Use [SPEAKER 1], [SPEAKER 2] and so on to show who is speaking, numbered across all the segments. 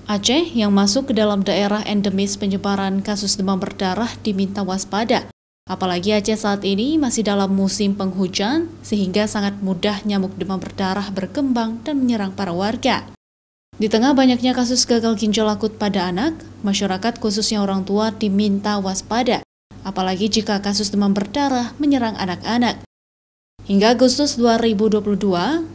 [SPEAKER 1] Aceh yang masuk ke dalam daerah endemis penyebaran kasus demam berdarah diminta waspada. Apalagi Aceh saat ini masih dalam musim penghujan, sehingga sangat mudah nyamuk demam berdarah berkembang dan menyerang para warga. Di tengah banyaknya kasus gagal ginjal akut pada anak, masyarakat khususnya orang tua diminta waspada, apalagi jika kasus demam berdarah menyerang anak-anak. Hingga Agustus 2022,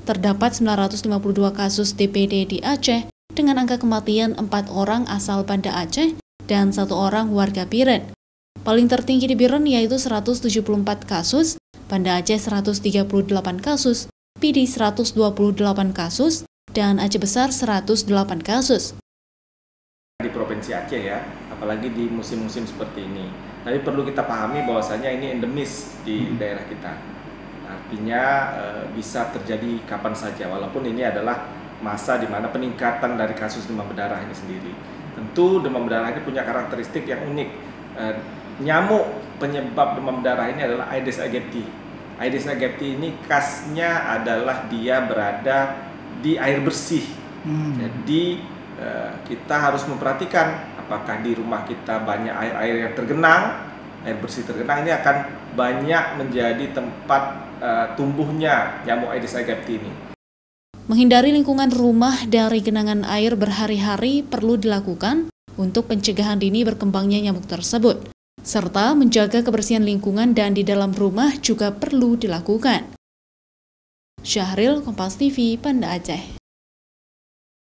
[SPEAKER 1] terdapat 952 kasus DBD di Aceh, dengan angka kematian 4 orang asal Banda Aceh dan 1 orang warga Biren. Paling tertinggi di Biren yaitu 174 kasus, Banda Aceh 138 kasus, Pidi 128 kasus, dan Aceh Besar 108 kasus.
[SPEAKER 2] Di Provinsi Aceh ya, apalagi di musim-musim seperti ini. Tapi perlu kita pahami bahwasanya ini endemis di daerah kita. Artinya bisa terjadi kapan saja, walaupun ini adalah masa di mana peningkatan dari kasus demam berdarah ini sendiri. Tentu demam berdarah ini punya karakteristik yang unik. Nyamuk penyebab demam berdarah ini adalah Aedes aegypti. Aedes aegypti ini khasnya adalah dia berada di air bersih. Jadi kita harus memperhatikan apakah di rumah kita banyak air yang tergenang, air bersih tergenang, ini akan banyak menjadi tempat tumbuhnya nyamuk Aedes aegypti ini.
[SPEAKER 1] Menghindari lingkungan rumah dari genangan air berhari-hari perlu dilakukan untuk pencegahan dini berkembangnya nyamuk tersebut, serta menjaga kebersihan lingkungan dan di dalam rumah juga perlu dilakukan. Syahril, Kompas TV, Banda Aceh.